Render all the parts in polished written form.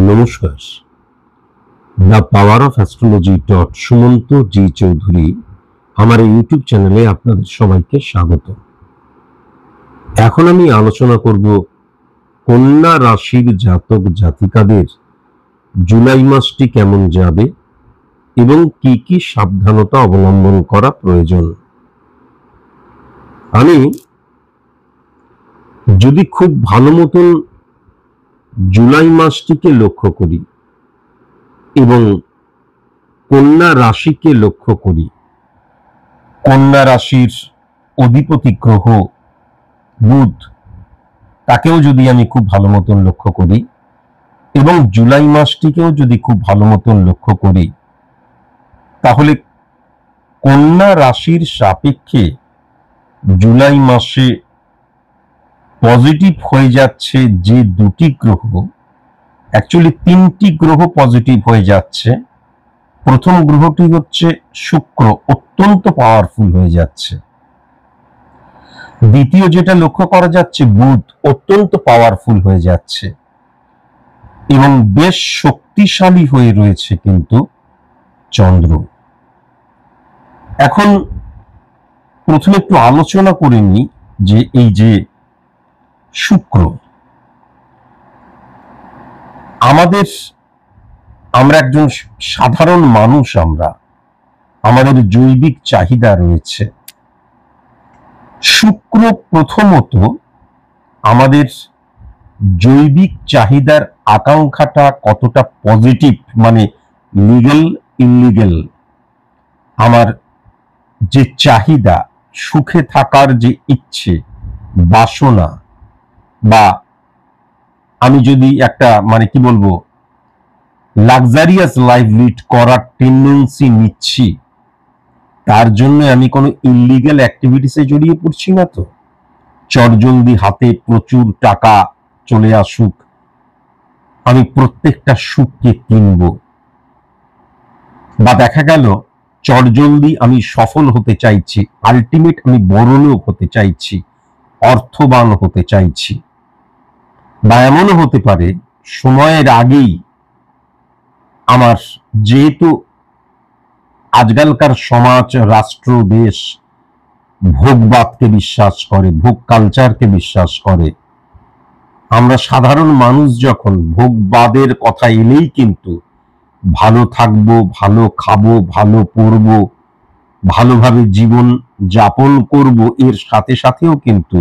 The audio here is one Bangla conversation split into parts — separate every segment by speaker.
Speaker 1: নমস্কার। The power of astrology Sumanta G Chowdhury আমার এই ইউটিউব চ্যানেলে আপনাদের সবাইকে স্বাগত। এখন আমি আলোচনা করব কন্যা রাশির জাতক জাতিকাদের জুলাই মাসটি কেমন যাবে এবং কি কি সাবধানতা অবলম্বন করা প্রয়োজন। আমি যদি খুব ভালো মতন জুলাই মাসটিকে লক্ষ্য করি এবং কন্যা রাশিকে লক্ষ্য করি, কন্যা রাশির অধিপতি গ্রহ বুধ, তাকেও যদি আমি খুব ভালো মতন লক্ষ্য করি এবং জুলাই মাসটিকেও যদি খুব ভালো মতন লক্ষ্য করি, তাহলে কন্যা রাশির সাপেক্ষে জুলাই মাসে পজিটিভ হয়ে যাচ্ছে যে দুটি গ্রহ, অ্যাকচুয়ালি তিনটি গ্রহ পজিটিভ হয়ে যাচ্ছে। প্রথম গ্রহটি হচ্ছে শুক্র, অত্যন্ত পাওয়ারফুল হয়ে যাচ্ছে। দ্বিতীয় যেটা লক্ষ্য করা যাচ্ছে বুধ, অত্যন্ত পাওয়ারফুল হয়ে যাচ্ছে এবং বেশ শক্তিশালী হয়ে রয়েছে কিন্তু চন্দ্র। এখন প্রথমে একটু আলোচনা করে নিই যে এই যে শুক্র, আমরা একজন সাধারণ মানুষ, আমাদের জৈবিক চাহিদা রয়েছে। শুক্র প্রথমত আমাদের জৈবিক চাহিদার আকাঙ্ক্ষাটা কতটা পজিটিভ, মানে লিগ্যাল ইনলিগ্যাল, আমার যে চাহিদা, সুখে থাকার যে ইচ্ছে, বাসনা, বা আমি যদি একটা মানে কি বলবো লাক্সারিয়াস লাইফ লিড করার টেন্ডেন্সি নিচ্ছি, তার জন্য আমি কোনো ইললিগ্যাল অ্যাক্টিভিটিসে জড়িয়ে পড়ছি না তো। চটজলদি হাতে প্রচুর টাকা চলে আসুক, আমি প্রত্যেকটা সুখকে কিনব, বা দেখা গেল চটজলদি আমি সফল হতে চাইছি, আলটিমেট আমি বড়লোক হতে চাইছি, অর্থবান হতে চাইছি। বা এমনও হতে পারে সময়ের আগেই আমার, যেহেতু আজকালকার সমাজ, রাষ্ট্র, দেশ ভোগবাদকে বিশ্বাস করে, ভোগ কালচারকে বিশ্বাস করে, আমরা সাধারণ মানুষ যখন ভোগবাদের কথা এলেই কিন্তু ভালো থাকবো, ভালো খাবো, ভালো পরবো, ভালোভাবে জীবন যাপন করব, এর সাথে সাথেও কিন্তু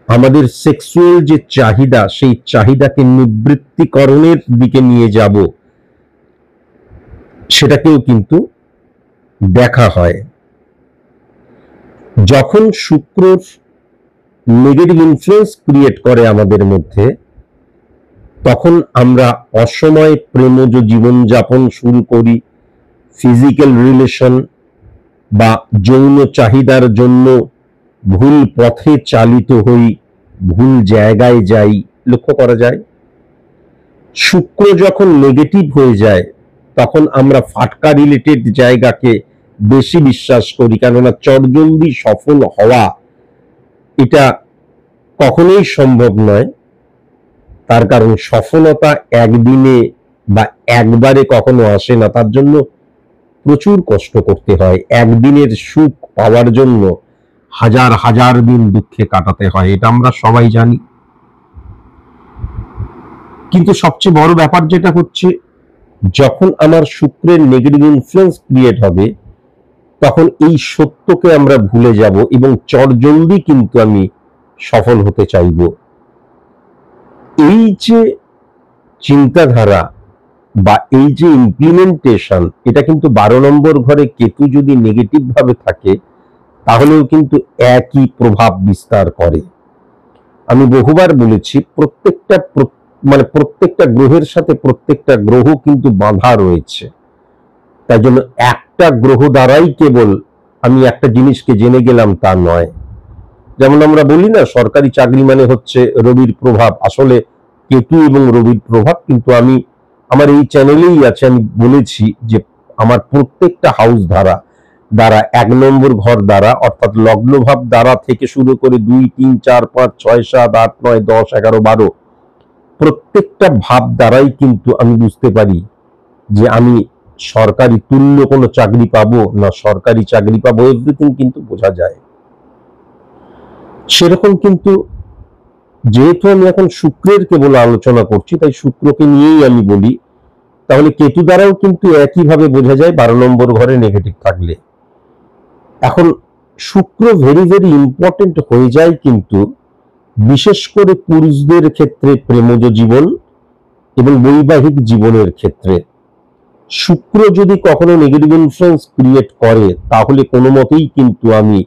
Speaker 1: আমাদের সেক্সুয়াল যে চাহিদা, সেই চাহিদাকে নিবৃত্তিকরণের দিকে নিয়ে যাব, সেটাকেও কিন্তু দেখা হয়। যখন শুক্র নেগেটিভ ইনফ্লুয়েন্স ক্রিয়েট করে আমাদের মধ্যে, তখন আমরা অসময়ে প্রেমজ জীবনযাপন শুরু করি, ফিজিক্যাল রিলেশন বা যৌন চাহিদার জন্য ভুল পথে চালিত হই, ভুল জায়গায় যাই, লক্ষ্য করা যায়। শুক্র যখন নেগেটিভ হয়ে যায়, তখন আমরা ফাটকা রিলেটেড জায়গাকে বেশি বিশ্বাস করি, কেননা চটজলদি সফল হওয়া এটা কখনোই সম্ভব নয়। তার কারণ সফলতা একদিনে বা একবারে কখনো আসে না, তার জন্য প্রচুর কষ্ট করতে হয়। একদিনের সুখ পাওয়ার জন্য হাজার হাজার দিন দুঃখে কাটাতে হয়, এটা আমরা সবাই জানি। কিন্তু সবচেয়ে বড় ব্যাপার যেটা হচ্ছে, যখন আমার শুক্রের নেগেটিভ ইনফ্লুয়েন্স ক্রিয়েট হবে, তখন এই সত্যকে আমরা ভুলে যাব এবং চটজলদি কিন্তু আমি সফল হতে চাইব। এই যে চিন্তাধারা বা এই যে ইমপ্লিমেন্টেশন, এটা কিন্তু 12 নম্বর ঘরে কেতু যদি নেগেটিভ ভাবে থাকে, তাহলেও কিন্তু একই প্রভাব বিস্তার করে। আমি বহুবার বলেছি, প্রত্যেকটা গ্রহের সাথে প্রত্যেকটা গ্রহ কিন্তু বাঁধা রয়েছে। তাই জন্য একটা গ্রহ দ্বারাই কেবল আমি একটা জিনিসকে জেনে গেলাম তা নয়। যেমন আমরা বলি না, সরকারি চাকরি মানে হচ্ছে রবির প্রভাব, আসলে কেতু এবং রবির প্রভাব। কিন্তু আমি আমার এই চ্যানেলেই আছে, আমি বলেছি যে আমার প্রত্যেকটা হাউস দ্বারা 1 নম্বর ঘর দ্বারা, অর্থাৎ লগ্নভাব দ্বারা থেকে শুরু করে 2, 3, 4, 5, 6, 7, 8, 9, 10, 11, 12 প্রত্যেকটা ভাব দ্বারাই কিন্তু আমি বুঝতে পারি যে আমি সরকারি তুল্য কোনো চাকরি পাবো না সরকারি চাকরি পাবো, এভরিথিং কিন্তু বোঝা যায়। সেরকম কিন্তু যেহেতু আমি এখন শুক্রের কেবল আলোচনা করছি, তাই শুক্রকে নিয়েই আমি বলি, তাহলে কেতু দ্বারাও কিন্তু একইভাবে বোঝা যায় 12 নম্বর ঘরে নেগেটিভ থাকলে। এখন শুক্র ভেরি ভেরি ইম্পর্টেন্ট হয়ে যায় কিন্তু বিশেষ করে পুরুষদের ক্ষেত্রে প্রেমজ জীবন এবং বৈবাহিক জীবনের ক্ষেত্রে। শুক্র যদি কখনো নেগেটিভ ইনফ্লুয়েন্স ক্রিয়েট করে তাহলে কোনো মতেই কিন্তু আমি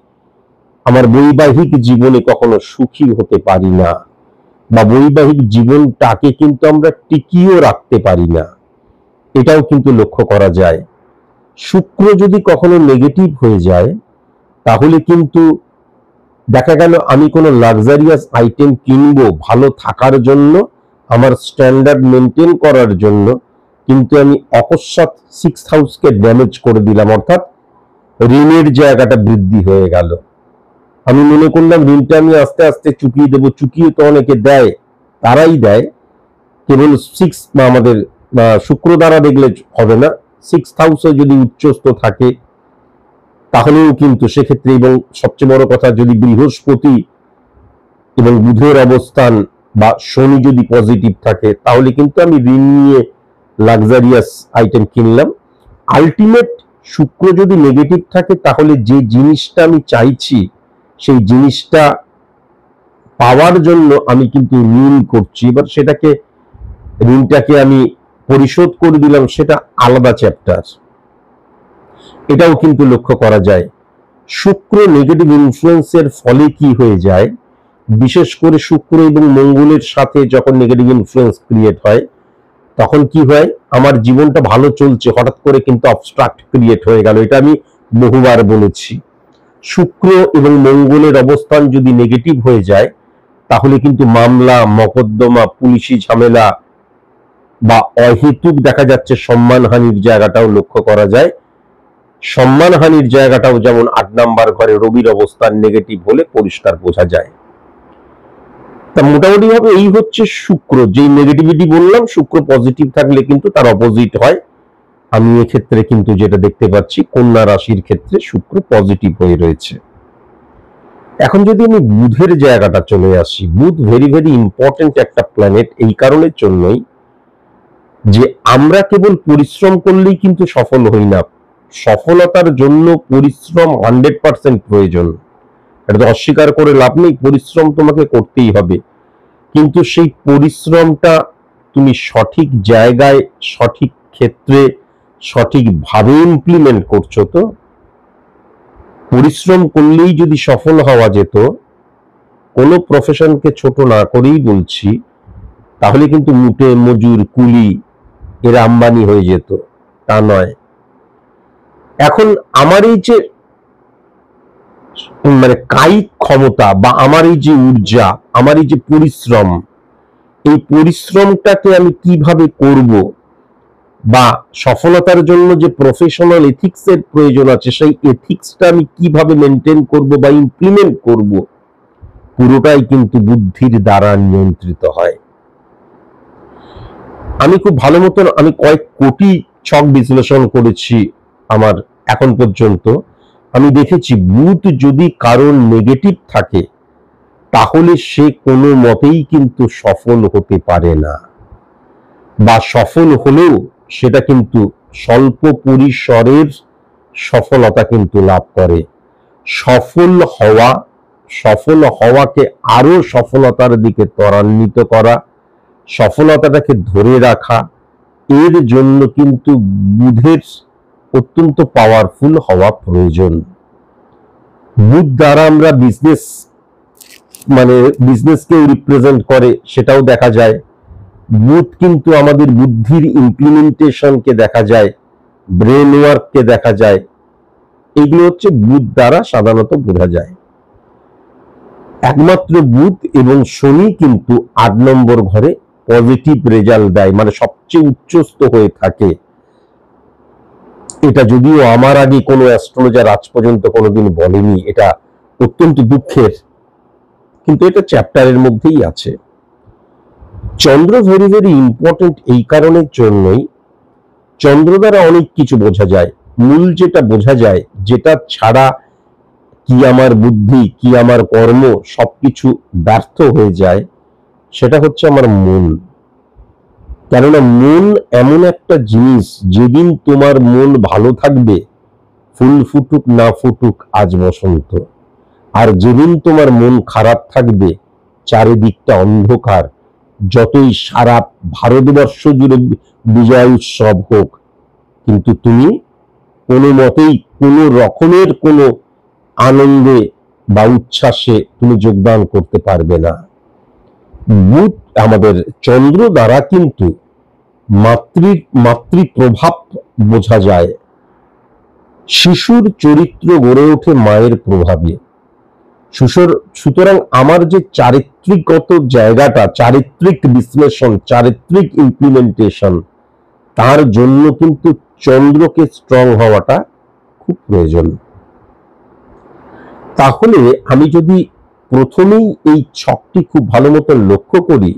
Speaker 1: আমার বৈবাহিক জীবনে কখনো সুখী হতে পারি না, বা বৈবাহিক জীবনটাকে কিন্তু আমরা টিকিয়েও রাখতে পারি না, এটাও কিন্তু লক্ষ্য করা যায়। শুক্র যদি কখনো নেগেটিভ হয়ে যায় তাহলে কিন্তু দেখা গেল আমি কোনো লাক্সারিয়াস আইটেম কিনবো ভালো থাকার জন্য, আমার স্ট্যান্ডার্ড মেনটেন করার জন্য, কিন্তু আমি অকস্মাৎ 6th হাউসকে ড্যামেজ করে দিলাম, অর্থাৎ ঋণের জায়গাটা বৃদ্ধি হয়ে গেল। আমি মনে করলাম ঋণটা আমি আস্তে আস্তে চুকিয়ে দেবো, চুকিয়ে তো অনেকে দেয়, তারাই দেয়, কেবল আমাদের শুক্র দ্বারা দেখলে হবে না, 6th হাউসে যদি উচ্চস্থ থাকে তাহলেও কিন্তু সেক্ষেত্রে, এবং সবচেয়ে বড় কথা যদি বৃহস্পতি এবং বুধের অবস্থান বা শনি যদি পজিটিভ থাকে তাহলে কিন্তু আমি ঋণ নিয়ে লাক্সারিয়াস আইটেম কিনলাম। আলটিমেট শুক্র যদি নেগেটিভ থাকে তাহলে যে জিনিসটা আমি চাইছি সেই জিনিসটা পাওয়ার জন্য আমি কিন্তু ঋণ করছি, এবার ঋণটাকে আমি পরিশোধ করে দিলাম, সেটা আলাদা চ্যাপ্টার। এটাও কিন্তু লক্ষ্য করা যায়। শুক্র নেগেটিভ ইনফ্লুয়েন্সের ফলে কি হয়ে যায়, বিশেষ করে শুক্র এবং মঙ্গলের সাথে যখন নেগেটিভ ইনফ্লুয়েন্স ক্রিয়েট হয় তখন কি হয়, আমার জীবনটা ভালো চলছে, হঠাৎ করে কিন্তু অবস্ট্রাক্ট ক্রিয়েট হয়ে গেল। এটা আমি বহুবার বলেছি। শুক্র এবং মঙ্গলের অবস্থান যদি নেগেটিভ হয়ে যায় তাহলে কিন্তু মামলা, মকদ্দমা, পুলিশি ঝামেলা বা অহেতুক দেখা যাচ্ছে সম্মানহানির জায়গাটাও লক্ষ্য করা যায়। সম্মানহানির জায়গাটাও যেমন 8 নাম্বার ঘরে রবির অবস্থান নেগেটিভ হলে পরিষ্কার বোঝা যায়। তা মোটামুটি ভাবে এই হচ্ছে শুক্র, যেই নেগেটিভিটি বললাম, শুক্র পজিটিভ থাকলে কিন্তু তার অপোজিট হয়। আমি এক্ষেত্রে কিন্তু যেটা দেখতে পাচ্ছি কন্যা রাশির ক্ষেত্রে শুক্র পজিটিভ হয়ে রয়েছে। এখন যদি আমি বুধের জায়গাটা চলে আসি, বুধ ভেরি ভেরি ইম্পর্টেন্ট একটা প্ল্যানেট এই কারণের জন্যই যে আমরা কেবল পরিশ্রম করলেই কিন্তু সফল হই না, সফলতার জন্য পরিশ্রম 100% প্রয়োজন, এটা তো অস্বীকার করে লাভ নেই, পরিশ্রম তোমাকে করতেই হবে, কিন্তু সেই পরিশ্রমটা তুমি সঠিক জায়গায়, সঠিক ক্ষেত্রে, সঠিকভাবে ইমপ্লিমেন্ট করছো তো? পরিশ্রম করলেই যদি সফল হওয়া যেত, কোনো প্রফেশনকে ছোট না করেই বলছি, তাহলে কিন্তু মুটে মজুর কুলি এরা আম্বানি হয়ে যেত, তা নয়। এখন আমার এই যে কায়িক ক্ষমতা বা আমার এই যে ঊর্জা, আমার এই যে পরিশ্রম, এই পরিশ্রমটাকে আমি কিভাবে করব, বা সফলতার জন্য যে প্রফেশনাল এথিক্সের প্রয়োজন আছে সেই এথিক্সটা আমি কিভাবে মেনটেন করব বা ইমপ্লিমেন্ট করব, পুরোটাই কিন্তু বুদ্ধির দ্বারা নিয়ন্ত্রিত হয়। আমি খুব ভালো মতন আমি কয়েক কোটি ছক বিশ্লেষণ করেছি আমার এখন পর্যন্ত, আমি দেখেছি বুধ যদি কারণ নেগেটিভ থাকে তাহলে সে কোনো মতেই কিন্তু সফল হতে পারে না, বা সফল হলেও সেটা কিন্তু স্বল্প পরিসরের সফলতা কিন্তু লাভ করে। সফল হওয়াকে আরো সফলতার দিকে ত্বরান্বিত করা, সফলতাটাকে ধরে রাখা, এর জন্য কিন্তু বুধের অত্যন্ত পাওয়ারফুল হওয়া প্রয়োজন। বুধ দ্বারা আমরা বিজনেসকেও রিপ্রেজেন্ট করে, সেটাও দেখা যায়। বুধ কিন্তু আমাদের বুদ্ধির ইমপ্লিমেন্টেশনকে দেখা যায়, ব্রেন ওয়ার্ককে দেখা যায়, এগুলো হচ্ছে বুধ দ্বারা সাধারণত বোঝা যায়। একমাত্র বুধ এবং শনি কিন্তু 8 নম্বর ঘরে পজিটিভ রেজাল্ট দেয়, মানে সবচেয়ে উচ্চস্থ হয়ে থাকে। এটা যদিও আমার আগে কোনো অ্যাস্ট্রোলজার আজ পর্যন্ত কোনোদিন বলেনি, এটা অত্যন্ত দুঃখের, কিন্তু এটা চ্যাপ্টারের মধ্যেই আছে। চন্দ্র ভেরি ভেরি ইম্পর্টেন্ট এই কারণের জন্যই, চন্দ্র দ্বারা অনেক কিছু বোঝা যায়। মূল যেটা বোঝা যায়, যেটা ছাড়া কি আমার বুদ্ধি কি আমার কর্ম সবকিছু ব্যর্থ হয়ে যায়, সেটা হচ্ছে আমার মন। কেননা মন এমন একটা জিনিস, যেদিন তোমার মন ভালো থাকবে, ফুল ফুটুক না ফুটুক আজ বসন্ত, আর যেদিন তোমার মন খারাপ থাকবে, চারিদিকটা অন্ধকার, যতই সারা ভারতবর্ষ জুড়ে বিজয় উৎসব হোক, কিন্তু তুমি কোনো মতেই কোনো রকমের কোনো আনন্দে বা উচ্ছ্বাসে তুমি যোগদান করতে পারবে না। বুধ আমাদের চন্দ্র দ্বারা কিন্তু মাতৃ প্রভাব বোঝা যায়। শিশুর চরিত্র গড়ে ওঠে মায়ের প্রভাবে। সুতরাং আমার যে চারিত্রিকগত জায়গাটা, চারিত্রিক বিশ্লেষণ, চারিত্রিক ইমপ্লিমেন্টেশন, তার জন্য কিন্তু চন্দ্রকে স্ট্রং হওয়াটা খুব প্রয়োজন। তাহলে আমি যদি প্রথমেই এই ছকটি খুব ভালো মতো লক্ষ্য করি,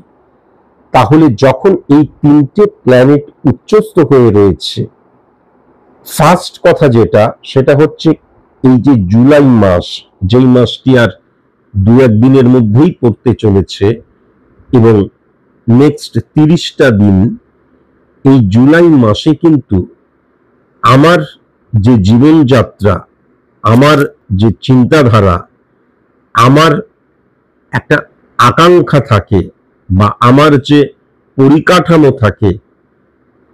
Speaker 1: তাহলে যখন এই তিনটে প্ল্যানেট উচ্চস্থ হয়ে রয়েছে, ফার্স্ট কথা যেটা, সেটা হচ্ছে এই যে জুলাই মাস, যেই মাসটি আর দু একদিনের মধ্যেই পড়তে চলেছে, এবং নেক্সট 30টা দিন, এই জুলাই মাসে কিন্তু আমার যে জীবনযাত্রা, আমার যে চিন্তাধারা, আমার একটা আকাঙ্ক্ষা থাকে বা আমার যে পরিকাঠামো থাকে,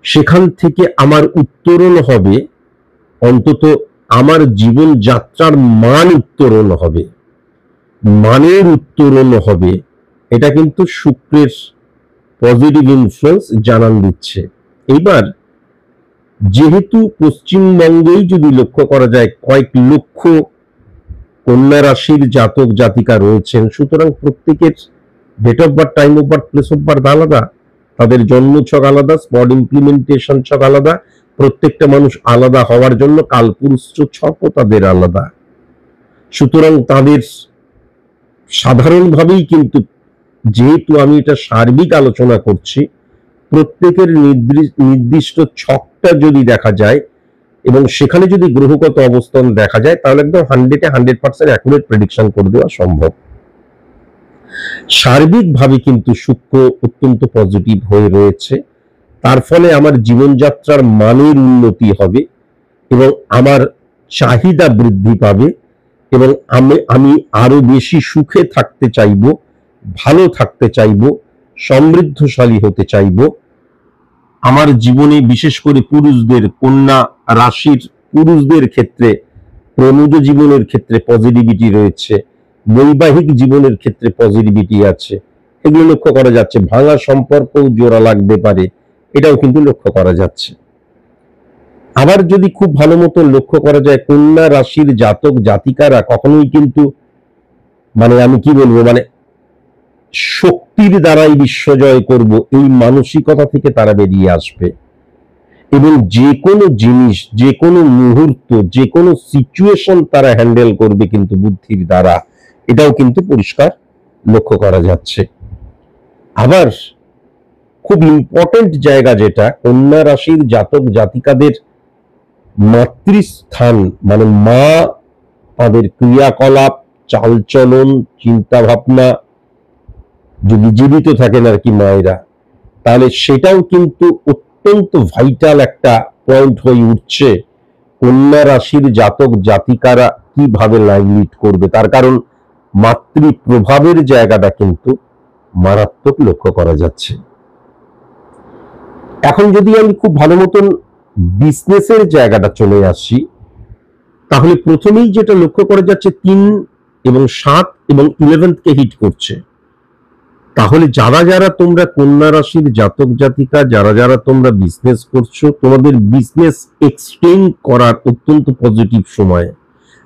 Speaker 1: সেখান থেকে আমার উত্তরণ হবে, অন্তত আমার জীবনযাত্রার মান উত্তরণ হবে, মানের উত্তরণ হবে। এটা কিন্তু শুক্রের পজিটিভ ইনফ্লুয়েন্স জানান দিচ্ছে। এইবার যেহেতু পশ্চিমবঙ্গেই যদি লক্ষ্য করা যায় কয়েক লক্ষ কন্যা রাশির জাতক জাতিকা রয়েছেন, সুতরাং প্রত্যেকের date of birth, time of birth, place of birth আলাদা, তাদের জন্ম ছক আলাদা, স্পট ইমপ্লিমেন্টেশন ছক আলাদা, প্রত্যেকটা মানুষ আলাদা হওয়ার জন্য কালপুরুষ ছকও তাদের আলাদা। সুতরাং তাদের সাধারণভাবেই কিন্তু, যেহেতু আমি এটা সার্বিক আলোচনা করছি, প্রত্যেকের নির্দিষ্ট ছকটা যদি দেখা যায় এবং সেখানে যদি গ্রহগত অবস্থান দেখা যায়, তাহলে একদম 100% অ্যাকুরেট প্রেডিকশন করে দেওয়া সম্ভব। সার্বিকভাবে কিন্তু শুক্র অত্যন্ত পজিটিভ হয়ে রয়েছে, তার ফলে আমার জীবনযাত্রার মানের উন্নতি হবে এবং আমার চাহিদা বৃদ্ধি পাবে, এবং আমি আরো বেশি সুখে থাকতে চাইব, ভালো থাকতে চাইব, সমৃদ্ধশালী হতে চাইব। আমার জীবনে বিশেষ করে পুরুষদের, কন্যা রাশির পুরুষদের ক্ষেত্রে প্রণুজ জীবনের ক্ষেত্রে পজিটিভিটি রয়েছে, বৈবাহিক জীবনের ক্ষেত্রে পজিটিভিটি আছে, এগুলো লক্ষ্য করা যাচ্ছে। ভাঙা সম্পর্কও জোড়া লাগতে পারে, এটাও কিন্তু লক্ষ্য করা যাচ্ছে। আবার যদি খুব ভালো মতো লক্ষ্য করা যায়, কন্যা রাশির জাতক জাতিকারা কখনোই কিন্তু আমি কি বলবো, শক্তির দ্বারাই বিশ্বজয় করব এই মানসিকতা থেকে তারা বেরিয়ে আসবে, এবং যে কোনো জিনিস, যে কোনো মুহূর্ত, যে কোনো সিচুয়েশন তারা হ্যান্ডেল করবে কিন্তু বুদ্ধির দ্বারা, এটাও কিন্তু পরিষ্কার লক্ষ্য করা যাচ্ছে। আবার খুব ইম্পর্টেন্ট জায়গা যেটা, কন্যা রাশির জাতক জাতিকাদের মাতৃস্থান, মা, তাদের ক্রিয়াকলাপ, চালচলন, চিন্তা ভাবনা, যদি জীবিত থাকেন আর কি মায়েরা, তাহলে সেটাও কিন্তু অত্যন্ত ভাইটাল একটা পয়েন্ট হয়ে উঠছে। কন্যা রাশির জাতক জাতিকারা কিভাবে লাইফ লিড করবে, তার কারণ মাতৃ প্রভাবের জায়গাটা কিন্তু মারাত্মক লক্ষ্য করা যাচ্ছে। এখন যদি আমি খুব ভালো মতন বিজনেসের জায়গাটা চলে আসি, তাহলে প্রথমেই যেটা লক্ষ্য করা যাচ্ছে, 3 এবং 7 এবং 11th কে হিট করছে। তাহলে যারা যারা তোমরা কন্যা রাশির জাতক জাতিকা, যারা যারা তোমরা বিজনেস করছো, তোমাদের বিজনেস এক্সটেন্ড করার অত্যন্ত পজিটিভ সময়।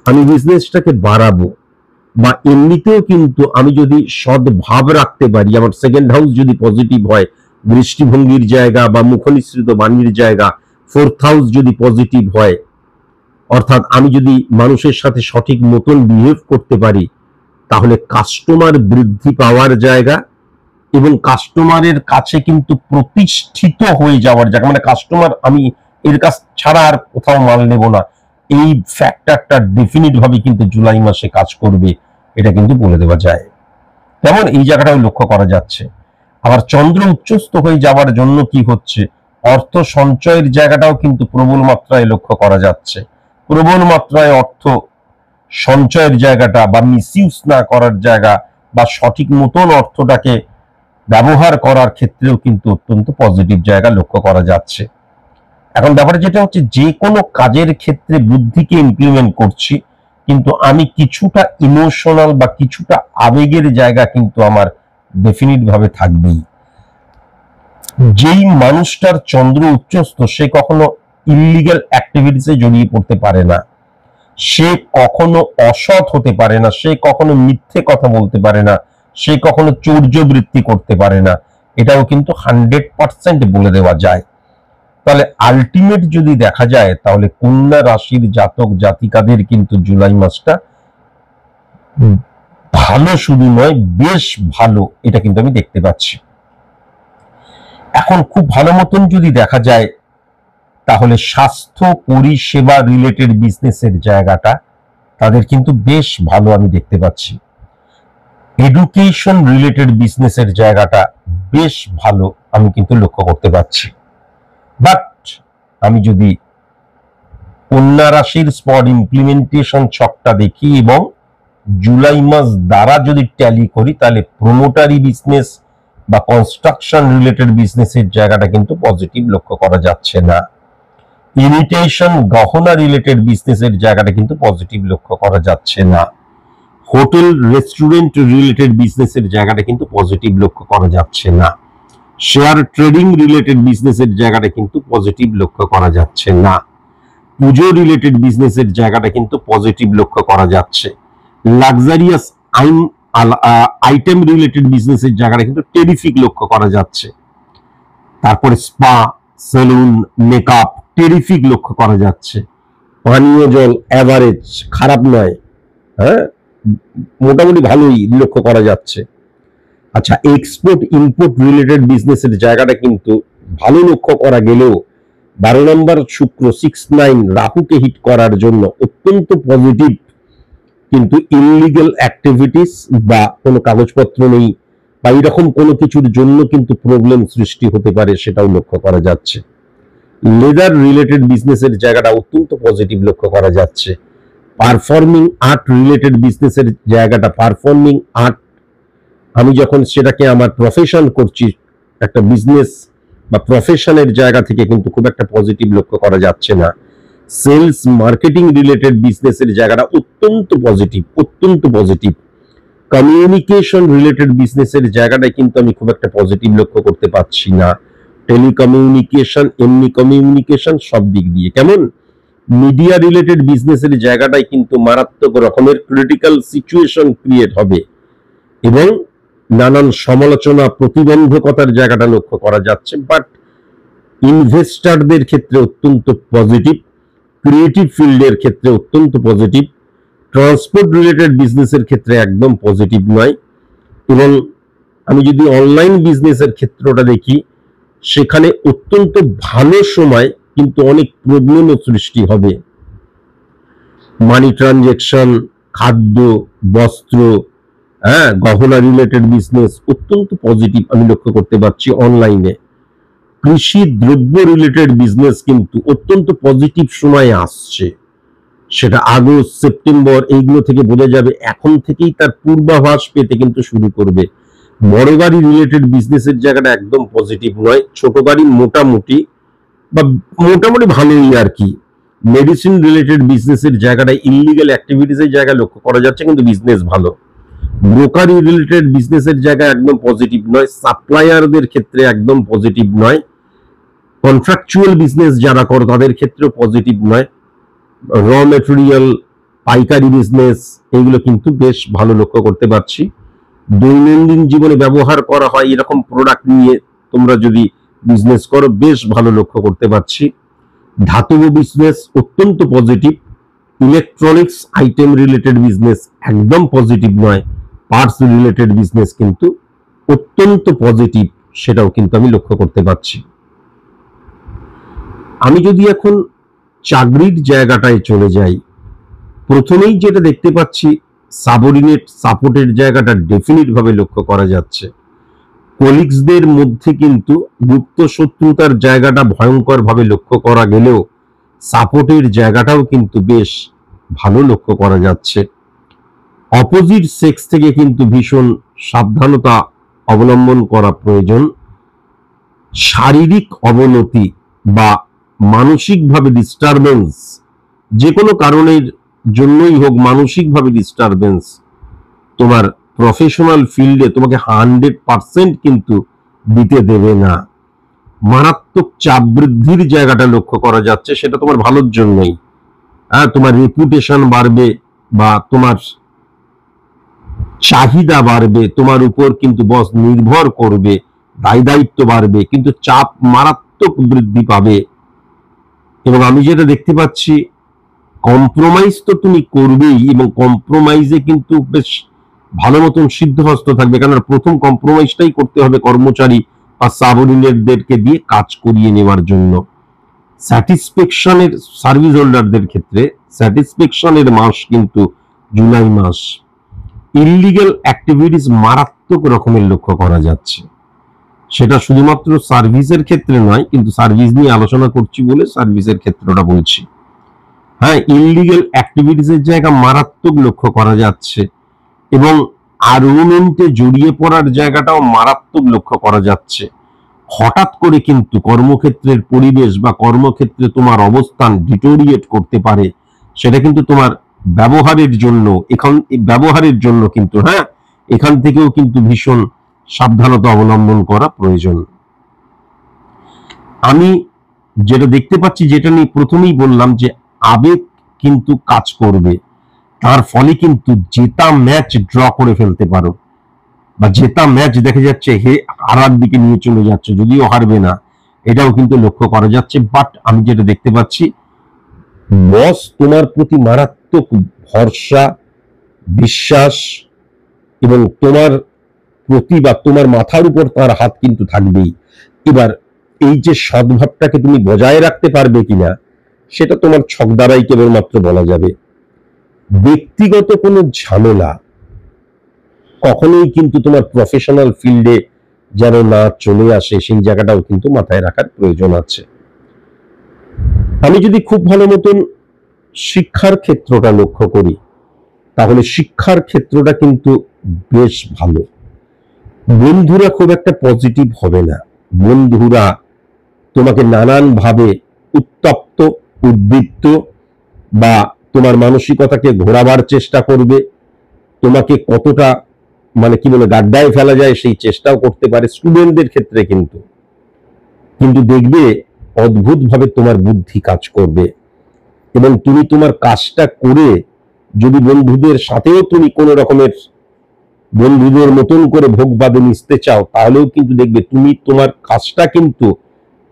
Speaker 1: আমি বিজনেসটাকে বাড়াবো, বা এমনিতেও কিন্তু আমি যদি সৎ ভাব রাখতে পারি, আমার সেকেন্ড হাউস যদি পজিটিভ হয়, দৃষ্টিভঙ্গির জায়গা বা মুখনিসৃত বাণীর জায়গা, 4th হাউস যদি পজিটিভ হয়, অর্থাৎ আমি যদি মানুষের সাথে সঠিক মতন বিহেভ করতে পারি, তাহলে কাস্টমার বৃদ্ধি পাওয়ার জায়গা এবং কাস্টমারের কাছে কিন্তু প্রতিষ্ঠিত হয়ে যাওয়ার জায়গা, মানে কাস্টমার আমি এর কাছ ছাড়া আর কোথাও মাল নেব না, এই ফ্যাক্টরটা ডেফিনিট ভাবে কিন্তু জুলাই মাসে কাজ করবে, এটা কিন্তু বলে দেওয়া যায়। তেমন এই জায়গাটাও লক্ষ্য করা যাচ্ছে। আবার চন্দ্র উচ্চস্থ হয়ে যাওয়ার জন্য কি হচ্ছে, অর্থ সঞ্চয়ের জায়গাটাও কিন্তু প্রবল মাত্রায় লক্ষ্য করা যাচ্ছে। প্রবল মাত্রায় অর্থ সঞ্চয়ের জায়গাটা বা মিসইউজ না করার জায়গা বা সঠিক মতন অর্থটাকে ব্যবহার করার ক্ষেত্রেও কিন্তু অত্যন্ত পজিটিভ জায়গা লক্ষ্য করা যাচ্ছে। এখন ব্যাপারে যেটা হচ্ছে, যে কোনো কাজের ক্ষেত্রে বুদ্ধিকে ইমপ্লিমেন্ট করছি, কিন্তু আমি কিছুটা ইমোশনাল বা কিছুটা আবেগের জায়গা কিন্তু আমার ডেফিনিট ভাবে থাকবেই। যেই মানুষটার চন্দ্র উচ্চস্থ সে কখনো ইল্লিগাল অ্যাক্টিভিটিসে জড়িয়ে পড়তে পারে না, সে কখনো অসৎ হতে পারে না, সে কখনো মিথ্যে কথা বলতে পারে না, সে কখনো চৌর্যবৃত্তি করতে পারে না, এটাও কিন্তু 100% বলে দেওয়া যায়। তাহলে আলটিমেট যদি দেখা যায়, তাহলে কন্যা রাশির জাতক জাতিকাদের কিন্তু জুলাই মাসটা ভালো শুধু নয়, বেশ ভালো, এটা কিন্তু আমি দেখতে পাচ্ছি। এখন খুব ভালো মতন যদি দেখা যায়, তাহলে স্বাস্থ্য পরিষেবা রিলেটেড বিজনেসের জায়গাটা তাদের কিন্তু বেশ ভালো আমি দেখতে পাচ্ছি। এডুকেশন রিলেটেড বিজনেসের জায়গাটা বেশ ভালো আমি কিন্তু লক্ষ্য করতে পারছি। বাট আমি যদি কন্যা রাশির স্পট ইমপ্লিমেন্টেশন ছকটা দেখি এবং জুলাই মাস দ্বারা যদি ট্যালি করি, তাহলে প্রমোটারি বিজনেস বা কনস্ট্রাকশন রিলেটেড বিজনেসের জায়গাটা কিন্তু পজিটিভ লক্ষ্য করা যাচ্ছে না। ইমিটেশন গহনা রিলেটেড বিজনেসের জায়গাটা কিন্তু পজিটিভ লক্ষ্য করা যাচ্ছে না। হোটেল রেস্টুরেন্ট রিলেটেড বিজনেসের জায়গাটা কিন্তু পজিটিভ লক্ষ্য করা যাচ্ছে না। শেয়ার ট্রেডিং রিলেটেড বিজনেসের জায়গাটা কিন্তু পজিটিভ লক্ষ্য করা যাচ্ছে না। পুজো রিলেটেড বিজনেসের জায়গাটা কিন্তু পজিটিভ লক্ষ্য করা যাচ্ছে। লাক্সারিয়াস আইটেম রিলেটেড বিজনেসের জায়গাটা কিন্তু টেরিফিক লক্ষ্য করা যাচ্ছে। তারপরে স্পা, সেলুন, মেকআপ টেরিফিক লক্ষ্য করা যাচ্ছে। পানীয় জল এভারেজ, খারাপ নয়, হ্যাঁ মোটামুটি ভালোই লক্ষ্য করা যাচ্ছে। আচ্ছা, এক্সপোর্ট ইম্পোর্ট রিলেটেড বিজনেসের জায়গাটা কিন্তু ভালো লক্ষ্য করা গেলেও 12 নম্বর শুক্র 6-9 রাহুকে হিট করার জন্য অত্যন্ত পজিটিভ, কিন্তু ইললিগাল অ্যাক্টিভিটিস বা কোনো কাগজপত্র নেই বা এরকম কোনো কিছুর জন্য কিন্তু প্রবলেম সৃষ্টি হতে পারে, সেটাও লক্ষ্য করা যাচ্ছে। লেদার রিলেটেড বিজনেসের জায়গাটা অত্যন্ত পজিটিভ লক্ষ্য করা যাচ্ছে। পারফর্মিং আর্ট রিলেটেড বিজনেসের জায়গাটা, পারফর্মিং আর্ট আমি যখন সেটাকে আমার প্রফেশন করছি, একটা বিজনেস বা প্রফেশনের জায়গা থেকে কিন্তু খুব একটা পজিটিভ লক্ষ্য করা যাচ্ছে না। সেলস মার্কেটিং রিলেটেড বিজনেসের জায়গাটা অত্যন্ত পজিটিভ, অত্যন্ত পজিটিভ। কমিউনিকেশন রিলেটেড বিজনেসের জায়গাটা কিন্তু আমি খুব একটা পজিটিভ লক্ষ্য করতে পারছি না। টেলিকমিউনিকেশন, এমনি কমিউনিকেশন সব দিক দিয়ে কেমন। মিডিয়া রিলেটেড বিজনেসের জায়গাটাই কিন্তু মারাত্মক রকমের ক্রিটিক্যাল সিচুয়েশন ক্রিয়েট হবে এবং নানান সমালোচনা, প্রতিবন্ধকতার জায়গাটা লক্ষ্য করা যাচ্ছে। বাট ইনভেস্টরদের ক্ষেত্রে অত্যন্ত পজিটিভ, ক্রিয়েটিভ ফিল্ডের ক্ষেত্রে অত্যন্ত পজিটিভ, ট্রান্সপোর্ট রিলেটেড বিজনেসের ক্ষেত্রে একদম পজিটিভ নয়। এবং আমি যদি অনলাইন বিজনেসের ক্ষেত্রটা দেখি, সেখানে অত্যন্ত ভালো সময় কিন্তু অনেক প্রবলেমও সৃষ্টি হবে। মানি ট্রানজেকশন, খাদ্য, বস্ত্র, গহনা রিলেটেড বিজনেস অত্যন্ত পজিটিভ আমি লক্ষ্য করতে পারছি অনলাইনে। কৃষি দ্রব্য রিলেটেড বিজনেস কিন্তু অত্যন্ত পজিটিভ সময় আসছে, সেটা আগস্ট, সেপ্টেম্বর এইগুলো থেকে বোঝা যাবে। এখন থেকেই তার পূর্বাভাস পেতে কিন্তু শুরু করবে। বড় গাড়ি রিলেটেড বিজনেসের জায়গাটা একদম পজিটিভ নয়। ছোট গাড়ি মোটামুটি বা মোটামুটি ভালোই আর কি। মেডিসিন রিলেটেড বিজনেসের জায়গাটা ইললিগাল অ্যাক্টিভিটিসের জায়গায় লক্ষ্য করা যাচ্ছে, কিন্তু বিজনেস ভালো। ব্রোকারি রিলেটেড বিজনেসের জায়গায় একদম পজিটিভ নয়। সাপ্লায়ারদের ক্ষেত্রে একদম পজিটিভ নয়। কন্ট্রাকচুয়াল বিজনেস যারা করে তাদের ক্ষেত্রেও পজিটিভ নয়। র মেটেরিয়াল, পাইকারি বিজনেস এইগুলো কিন্তু বেশ ভালো লক্ষ্য করতে পারছি। দৈনন্দিন জীবনে ব্যবহার করা হয় এরকম প্রোডাক্ট নিয়ে তোমরা যদি বিজনেস করো, বেশ ভালো লক্ষ্য করতে পারছি। ধাতব বিজনেস অত্যন্ত positive. Electronics item related business একদম পজিটিভ নয়। পার্টস রিলেটেড বিজনেস কিন্তু অত্যন্ত পজিটিভ, সেটাও কিন্তু আমি লক্ষ্য করতে পারছি। আমি যদি এখন চাকরির জায়গাটায় চলে যাই, প্রথমেই যেটা দেখতে পাচ্ছি, সাবঅর্ডিনেট সাপোর্টের জায়গাটা ডেফিনিট ভাবে লক্ষ্য করা যাচ্ছে। কলিগসদের মধ্যে কিন্তু গুপ্ত শত্রুতার জায়গাটা ভয়ঙ্কর ভাবে লক্ষ্য করা গেলেও সাপোর্টের জায়গাটাও কিন্তু বেশ ভালো লক্ষ্য করা যাচ্ছে। অপোজিট সেক্স থেকে কিন্তু ভীষণ সাবধানতা অবলম্বন করা প্রয়োজন। শারীরিক অবনতি বা মানসিকভাবে ডিস্টারবেন্স, যে কোনো কারণের জন্যই হোক মানসিকভাবে ডিস্টারবেন্স তোমার প্রফেশনাল ফিল্ডে তোমাকে 100% কিন্তু দিতে দেবে না। মারাত্মক চাপ বৃদ্ধির জায়গাটা লক্ষ্য করা যাচ্ছে, সেটা তোমার ভালোর জন্যই। তোমার রেপুটেশন বাড়বে বা তোমার চাহিদা বাড়বে, তোমার উপর কিন্তু বস নির্ভর করবে, দায় দায়িত্ব বাড়বে, কিন্তু চাপ মারাত্মক বৃদ্ধি পাবে। এবং আমি যেটা দেখতে পাচ্ছি, কম্প্রোমাইজ তো তুমি করবেই, এবং কম্প্রোমাইজে কিন্তু বেশ ভালো মতন সিদ্ধহস্ত থাকবে, কারণ প্রথম কম্প্রোমাইজটাই করতে হবে কর্মচারী বা সাবঅর্ডিনেটদেরকে দিয়ে কাজ করিয়ে নেওয়ার জন্য। স্যাটিসফ্যাকশনের সার্ভিস হোল্ডারদের ক্ষেত্রে স্যাটিসফ্যাকশনের মাস কিন্তু জুলাই মাস। ইললিগ্যাল অ্যাক্টিভিটিস মারাত্মক রকমের লক্ষ্য করা যাচ্ছে, সেটা শুধুমাত্র সার্ভিসের ক্ষেত্রে নয়, কিন্তু সার্ভিস নিয়ে আলোচনা করছি বলে সার্ভিসের ক্ষেত্রটা বলছি। হ্যাঁ, ইললিগ্যাল অ্যাক্টিভিটিসের জায়গা মারাত্মক লক্ষ্য করা যাচ্ছে, এবং আর্গুমেন্টে জড়িয়ে পড়ার জায়গাটাও মারাত্মক লক্ষ্য করা যাচ্ছে। হঠাৎ করে কিন্তু কর্মক্ষেত্রের পরিবেশ বা কর্মক্ষেত্রে তোমার অবস্থান ডিটোরিয়েট করতে পারে, সেটা কিন্তু তোমার ব্যবহারের জন্য ব্যবহারের জন্য কিন্তু এখান থেকেও কিন্তু ভীষণ সাবধানতা অবলম্বন করা প্রয়োজন। আমি যেটা দেখতে পাচ্ছি, যেটা নিয়ে প্রথমেই বললাম যে আবেগ কিন্তু কাজ করবে, তার ফলে কিন্তু জেতা ম্যাচ ড্র করে ফেলতে পারো, বা জেতা ম্যাচ দেখা যাচ্ছে হারার দিকে নিয়ে চলে যাচ্ছে, যদিও হারবে না, এটাও কিন্তু লক্ষ্য করা যাচ্ছে। বাট আমি যেটা দেখতে পাচ্ছি, বস তোমার প্রতি মারাত্মক ভরসা, বিশ্বাস, এবং তোমার প্রতি বা তোমার মাথার উপর তার হাত কিন্তু থাকবেই। এবার এই যে সদ্ভাবটাকে তুমি বজায় রাখতে পারবে কিনা, সেটা তোমার ছক দ্বারাই কেবলমাত্র বলা যাবে। ব্যক্তিগত কোনো ঝামেলা কখনোই কিন্তু তোমার প্রফেশনাল ফিল্ডে যেন না চলে আসে, সেই জায়গাটাও কিন্তু মাথায় রাখার প্রয়োজন আছে। আমি যদি খুব ভালো মতন শিক্ষার ক্ষেত্রটা লক্ষ্য করি, তাহলে শিক্ষার ক্ষেত্রটা কিন্তু বেশ ভালো। বন্ধুরা খুব একটা পজিটিভ হবে না, বন্ধুরা তোমাকে নানান ভাবে উত্তপ্ত, উদ্দীপ্ত বা তোমার মানসিকতাকে ঘোরাবার চেষ্টা করবে, তোমাকে কতটা কি বলে গাড্ডায় ফেলা যায় সেই চেষ্টাও করতে পারে স্টুডেন্টদের ক্ষেত্রে। কিন্তু দেখবে অদ্ভুত ভাবে তোমার বুদ্ধি কাজ করবে, এবং তুমি তোমার কাজটা করে যদি বন্ধুদের সাথেও তুমি কোনো রকমের বন্ধুদের মতন করে ভোগবাদে মিশতে চাও, তাহলেও কিন্তু দেখবে তুমি তোমার কাজটা কিন্তু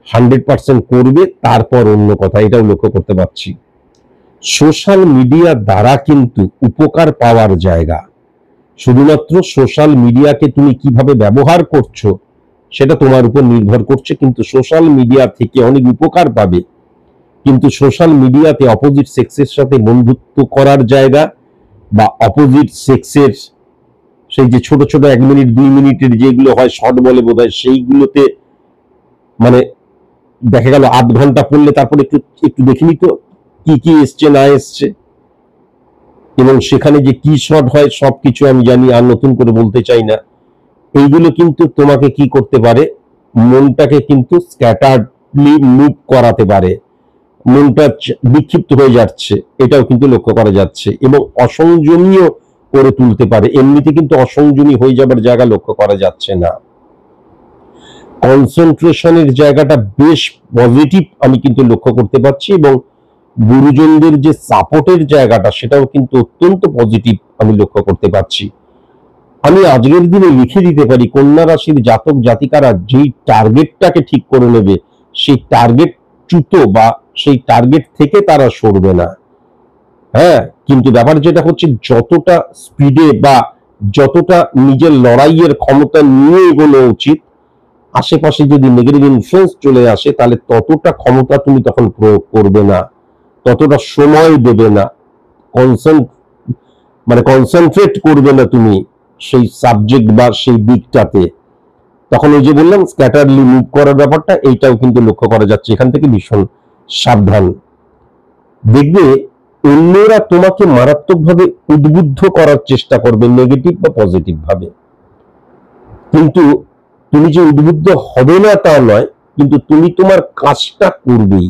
Speaker 1: 100% করবে, তারপর অন্য কথা। এটাও লক্ষ্য করতে পারছি। সোশ্যাল মিডিয়া দ্বারা কিন্তু উপকার পাওয়ার জায়গা, শুধুমাত্র সোশ্যাল মিডিয়াকে তুমি কিভাবে ব্যবহার করছো সেটা তোমার উপর নির্ভর করছে, কিন্তু সোশ্যাল মিডিয়া থেকে অনেক উপকার পাবে। কিন্তু সোশ্যাল মিডিয়াতে অপোজিট সেক্সের সাথে বন্ধুত্ব করার জায়গা, বা অপোজিট সেক্সের সেই যে ছোট ছোট 1 মিনিট 2 মিনিটের যেগুলো হয় শর্ট বলে বোধহয়, সেইগুলোতে দেখা গেল 8 ঘন্টা পড়লে তারপর একটু একটু দেখে নিত কি কি এসছে না এসছে, এবং সেখানে যে কি শর্ট হয় সবকিছু আমি জানি, আর নতুন করে বলতে চাই না। এইগুলো কিন্তু তোমাকে কি করতে পারে, মনটাকে কিন্তু স্ক্যাটারলি মুভ করাতে পারে, মনটা বিক্ষিপ্ত হয়ে যাচ্ছে, এটাও কিন্তু লক্ষ্য করা যাচ্ছে, এবং অসংযমীয় করে তুলতে পারে। এমনিতে কিন্তু অসংযমী হয়ে যাবার জায়গা লক্ষ্য করা যাচ্ছে না। কনসেন্ট্রেশনের জায়গাটা বেশ পজিটিভ আমি কিন্তু লক্ষ্য করতে পারছি, এবং গুরুজনদের যে সাপোর্টের জায়গাটা সেটাও কিন্তু অত্যন্ত পজিটিভ আমি লক্ষ্য করতে পারছি। আমি আজকের দিনে লিখে দিতে পারি, কন্যা রাশির জাতক জাতিকারা যেই টার্গেটটাকে ঠিক করে নেবে, সেই টার্গেট চ্যুত বা সেই টার্গেট থেকে তারা সরবে না। কিন্তু ব্যাপার যেটা হচ্ছে, যতটা স্পিডে বা যতটা নিজের লড়াইয়ের ক্ষমতা নিয়ে এগোনো উচিত, আশেপাশে যদি নেগেটিভ ইনফ্লুয়েন্স চলে আসে তাহলে ততটা ক্ষমতা তুমি তখন প্রয়োগ করবে না, ততটা সময় দেবে না, কনসেন্ট্রেট করবে না তুমি সেই সাবজেক্ট বা সেই দিকটাতে। তখন ওই যে বললাম স্ক্যাটারলি মুভ করার ব্যাপারটা, এইটাও কিন্তু লক্ষ্য করা যাচ্ছে। এখান থেকে ভীষণ সাবধান। দেখবে অন্যরা তোমাকে মারাত্মকভাবে উদ্বুদ্ধ করার চেষ্টা করবে, নেগেটিভ বা পজিটিভ ভাবে, কিন্তু তুমি যে উদ্বুদ্ধ হবে না তা নয়, কিন্তু তুমি তোমার কাজটা করবেই।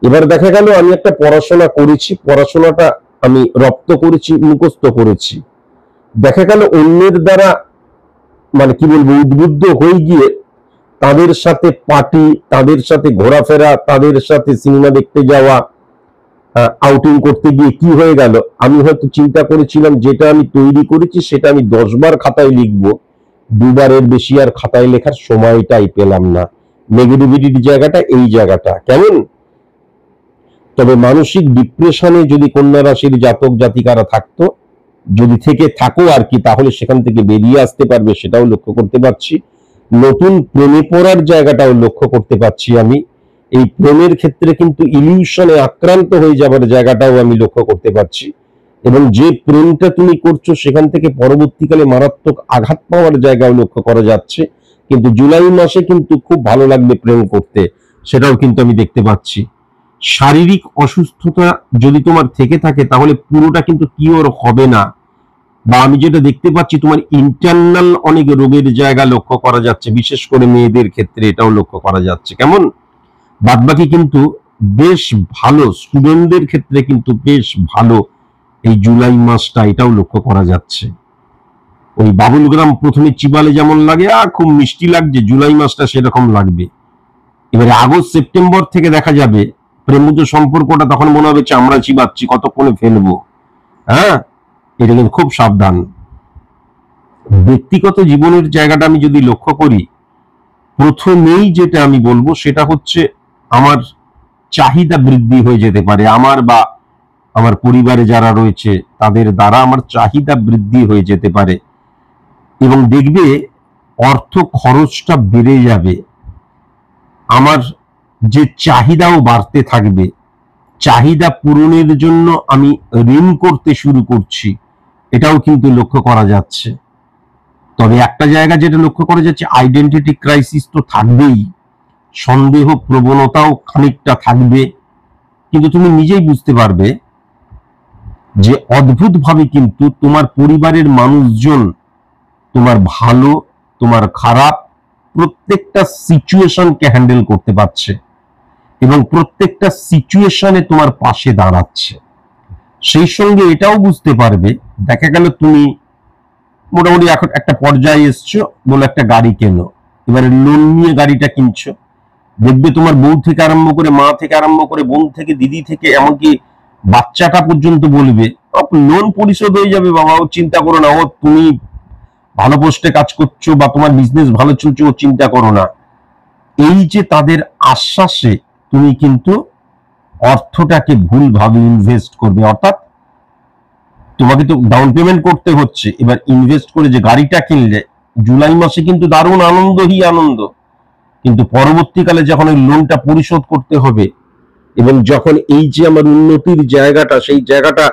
Speaker 1: এবার দেখা গেল আমি একটা পড়াশোনা করেছি, পড়াশোনাটা আমি রপ্ত করেছি, মুখস্থ করেছি, দেখা গেল অন্যের দ্বারা কি বলবো উদ্বুদ্ধ হয়ে গিয়ে তাদের সাথে পার্টি, তাদের সাথে ঘোরাফেরা, তাদের সাথে সিনেমা দেখতে যাওয়া, আউটিং করতে গিয়ে কি হয়ে গেল, আমি হয়তো চিন্তা করেছিলাম যেটা আমি তৈরি করেছি সেটা আমি 10 বার খাতায় লিখবো, 2 বারের বেশি আর খাতায় লেখার সময়টাই পেলাম না। নেগেটিভিটির জায়গাটা এই জায়গাটা কেমন। তবে মানসিক ডিপ্রেশনে যদি কন্যা রাশির জাতক জাতিকারা থাকতো, যদি থেকে থাকো আর কি, তাহলে সেখান থেকে বেরিয়ে আসতে পারবে, সেটাও লক্ষ্য করতে পারছি। নতুন প্রেমে পড়ার জায়গাটাও লক্ষ্য করতে পারছি আমি। এই প্রেমের ক্ষেত্রে কিন্তু ইলিউশনে আক্রান্ত হয়ে যাবার জায়গাটাও আমি লক্ষ্য করতে পারছি, এবং যে প্রেমটা তুমি করছো সেখান থেকে পরবর্তীকালে মারাত্মক আঘাত পাওয়ার জায়গাও লক্ষ্য করা যাচ্ছে। কিন্তু জুলাই মাসে কিন্তু খুব ভালো লাগবে প্রেম করতে, সেটাও কিন্তু আমি দেখতে পাচ্ছি। শারীরিক অসুস্থতা যদি তোমার থেকে থাকে তাহলে পুরোটা কিন্তু কিওর হবে না, বা আমি যেটা দেখতে পাচ্ছি তোমার ইন্টারনাল অনেক রোগের জায়গা লক্ষ্য করা যাচ্ছে, বিশেষ করে মেয়েদের ক্ষেত্রে এটাও লক্ষ্য করা যাচ্ছে। কেমন বাদবাকি কিন্তু বেশ ভালো, স্টুডেন্টদের ক্ষেত্রে কিন্তু বেশ ভালো এই জুলাই মাসটা, এটাও লক্ষ্য করা যাচ্ছে। ওই বাবুলগ্রাম প্রথমে চিবালে যেমন লাগে খুব মিষ্টি লাগছে, জুলাই মাসটা সেরকম লাগবে। এবারে আগস্ট সেপ্টেম্বর থেকে দেখা যাবে প্রেমজ সম্পর্কটা, তখন মনে হবে আমরা চিবাচ্ছি, কতক্ষণে ফেলবো। এটা কিন্তু খুব সাবধান। ব্যক্তিগত জীবনের জায়গাটা আমি যদি লক্ষ্য করি, প্রথমেই যেটা আমি বলবো সেটা হচ্ছে আমার চাহিদা বৃদ্ধি হয়ে যেতে পারে, আমার বা আমার পরিবারে যারা রয়েছে তাদের দ্বারা আমার চাহিদা বৃদ্ধি হয়ে যেতে পারে, এবং দেখবে অর্থ খরচটা বেড়ে যাবে, আমার যে চাহিদাও বাড়তে থাকবে, চাহিদা পূরণের জন্য আমি ঋণ করতে শুরু করছি, এটাও কিন্তু লক্ষ্য করা যাচ্ছে। তবে একটা জায়গা যেটা লক্ষ্য করা যাচ্ছে, আইডেন্টিটি ক্রাইসিস তো থাকবেই, সন্দেহ প্রবণতাও খানিকটা থাকবে, কিন্তু তুমি নিজেই বুঝতে পারবে যে অদ্ভুতভাবে কিন্তু তোমার পরিবারের মানুষজন তোমার ভালো, তোমার খারাপ প্রত্যেকটা সিচুয়েশনকে হ্যান্ডেল করতে পারছে, এবং প্রত্যেকটা সিচুয়েশনে তোমার পাশে দাঁড়াচ্ছে। সেই সঙ্গে এটাও বুঝতে পারবে, দেখা গেল তুমি মোটামুটি এখন একটা পর্যায়ে এসছো, বলে একটা গাড়ি কেনো, এবারে লোন নিয়ে গাড়িটা কিনছো, দেখবে তোমার বউ থেকে আরম্ভ করে, মা থেকে আরম্ভ করে, বোন থেকে, দিদি থেকে, এমনকি বাচ্চাটা পর্যন্ত বলবে লোন পরিশোধ হয়ে যাবে বাবা, ও চিন্তা করো না, ও তুমি ভালো পোস্টে কাজ করছো বা তোমার বিজনেস ভালো চলছে, ও চিন্তা করো না। এই যে তাদের আশ্বাসে তুমি কিন্তু অর্থটাকে ভুলভাবে ইনভেস্ট করবে, অর্থাৎ তোমাকে তো ডাউন পেমেন্ট করতে হচ্ছে, এবার ইনভেস্ট করে যে গাড়িটা কিনলে জুলাই মাসে কিন্তু দারুণ আনন্দই আনন্দ, কিন্তু পরবর্তীকালে যখন ওই লোনটা পরিশোধ করতে হবে, এবং যখন এই যে আমার উন্নতির জায়গাটা, সেই জায়গাটা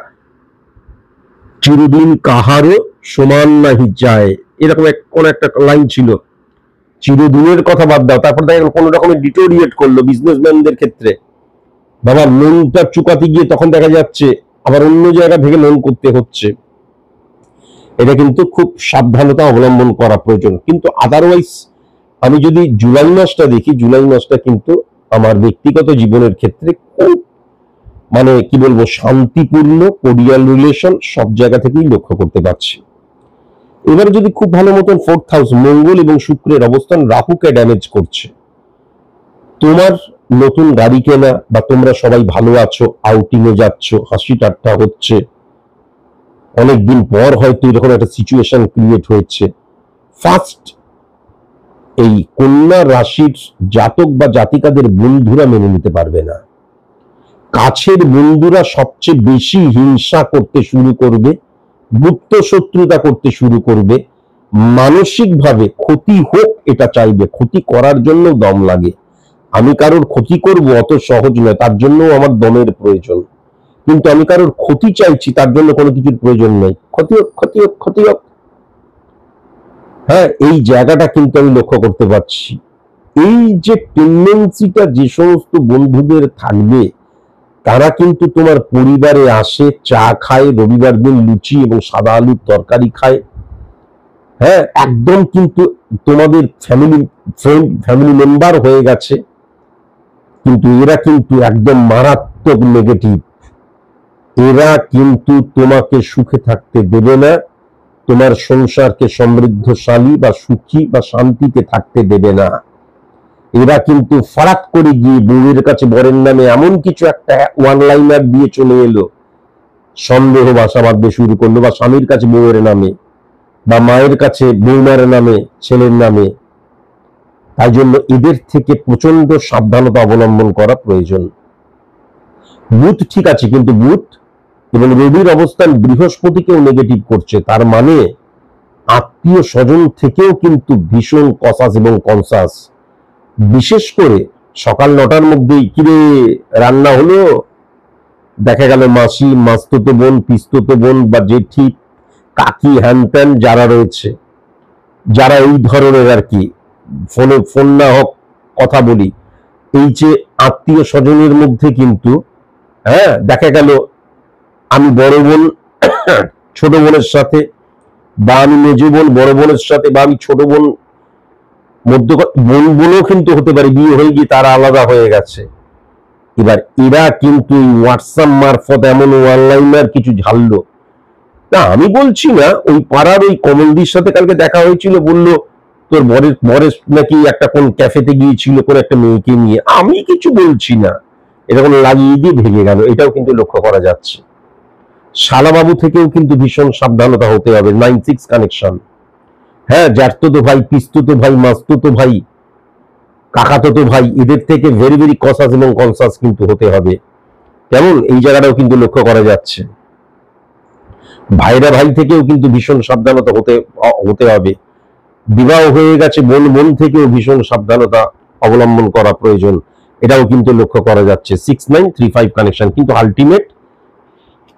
Speaker 1: চিরদিন কাহারও সমান নাহি যায়, এরকম কোন একটা লাইন ছিল, চিরদিনের কথা বাদ দাও, তারপর দেখা গেল কোন রকমের ডিটোরিয়েট করলো বিজনেসম্যানদের ক্ষেত্রে, বাবা লোনটা চুকাতে গিয়ে তখন দেখা যাচ্ছে আবার অন্য জায়গা থেকে লোন করতে হচ্ছে। এটা কিন্তু খুব সাবধানতা অবলম্বন করা প্রয়োজন। কিন্তু আদারওয়াইজ আমি যদি জুলাই মাসটা দেখি, জুলাই মাসটা কিন্তু আমার ব্যক্তিগত জীবনের ক্ষেত্রে খুব কি বলবো শান্তিপূর্ণ, কোরিয়াল রিলেশন সব জায়গা থেকেই লক্ষ্য করতে পারছি। এবার যদি খুব ভালো মতন 4th হাউস মঙ্গল এবং শুক্রের অবস্থান রাহুকে ড্যামেজ করছে, তোমার নতুন গাড়ি কেনা, বা তোমরা সবাই ভালো আছো, আউটিং এ যাচ্ছ, হাসি ঠাট্টা হচ্ছে, অনেকদিন পর হয়তো এরকম একটা সিচুয়েশন ক্রিয়েট হয়েছে। ফার্স্ট এই কন্যা রাশির জাতক বা জাতিকাদের বন্ধুরা মেনে নিতে পারবে না, কাছের বন্ধুরা সবচেয়ে বেশি হিংসা করতে শুরু করবে, গুপ্ত শত্রুতা করতে শুরু করবে, মানসিকভাবে ক্ষতি হোক এটা চাইবে, ক্ষতি করার জন্য দম লাগে। আমি কারোর ক্ষতি করব অত সহজ নয়, তার জন্য আমার দমের প্রয়োজন। কিন্তু আমি কারোর ক্ষতি চাইছি, তার জন্য কোনো কিছুর প্রয়োজন নেই, ক্ষতি হোক ক্ষতি হোক ক্ষতি হোক। হ্যাঁ, এই জায়গাটা কিন্তু আমি লক্ষ্য করতে পারছি। এই যে টেন্ডেন্সিটা যে সমস্ত বন্ধুদের থাকবে, তারা কিন্তু তোমার পরিবারে আসে, চা খায়, রবিবার দিন লুচি এবং সাদা আলুর তরকারি খায়। হ্যাঁ, একদম কিন্তু তোমাদের ফ্যামিলি মেম্বার হয়ে গেছে, কিন্তু এরা কিন্তু একদম মারাত্মক নেগেটিভ। এরা কিন্তু তোমাকে সুখে থাকতে দেবে না, তোমার সংসারকে সমৃদ্ধশালী বা সুখী বা শান্তিতে থাকতে দেবে না। এরা কিন্তু ফারাক করে গিয়ে বউয়ের কাছে বরের নামে এমন কিছু একটা ওয়ান লাইনার দিয়ে চলে এলো, সন্দেহ বাসা বাঁধতে শুরু করলো, বা স্বামীর কাছে বউয়ের নামে, বা মায়ের কাছে বৌমার নামে, ছেলের নামে। তাই জন্য এদের থেকে প্রচন্ড সাবধানতা অবলম্বন করা প্রয়োজন। বুধ ঠিক আছে, কিন্তু বুধ এবং রবির অবস্থান বৃহস্পতিকেও নেগেটিভ করছে, তার মানে আত্মীয় স্বজন থেকেও কিন্তু ভীষণ কসাস এবং কনসাস। বিশেষ করে সকাল 9টার মধ্যেই কিরে রান্না হলো, দেখা গেল মাসি, মাস্তুতো বোন, পিস্তুতো বোন বা জেঠি, কাকি, হ্যান ত্যান যারা রয়েছে, যারা এই ধরনের আর কি ফোন না হোক কথা বলি, এই যে আত্মীয় স্বজনের মধ্যে কিন্তু হ্যাঁ দেখা গেল আমি বড় বোন ছোট বোনের সাথে, বা আমি মেজ বোন বড় বোনের সাথে, বা আমি ছোট বোন মধ্য বোন বোনও কিন্তু হতে পারে, বিয়ে হয়ে গিয়ে তারা আলাদা হয়ে গেছে। এবার এরা কিন্তু হোয়াটসঅ্যাপ মারফত এমন অনলাইনার কিছু ঝাললো। না আমি বলছি না, ওই পাড়ার ওই কমলদির সাথে কালকে দেখা হয়েছিল, বলল তোর বরের নাকি একটা কোন ক্যাফেতে গিয়েছিল কোন একটা মেয়েকে নিয়ে। আমি কিছু বলছি না, এটা কোনো লাগিয়ে দিয়ে ভেঙে গেল, এটাও কিন্তু লক্ষ্য করা যাচ্ছে। শালাবাবু থেকেও কিন্তু ভীষণ সাবধানতা হতে হবে। 9-6 কানেকশন। হ্যাঁ, জ্যাঠতো ভাই, পিস্তুতো ভাই, মাস্তুতো ভাই, কাকাতো ভাই, এদের থেকে ভেরি ভেরি কসাস এবং কনসাস কিন্তু হতে হবে। কেমন এই জায়গাটাও কিন্তু লক্ষ্য করা যাচ্ছে। ভাইরা ভাই থেকেও কিন্তু ভীষণ সাবধানতা হতে হবে। বিবাহ হয়ে গেছে বোন থেকেও ভীষণ সাবধানতা অবলম্বন করা প্রয়োজন, এটাও কিন্তু লক্ষ্য করা যাচ্ছে। 6-9-3-5 কানেকশন। কিন্তু আলটিমেট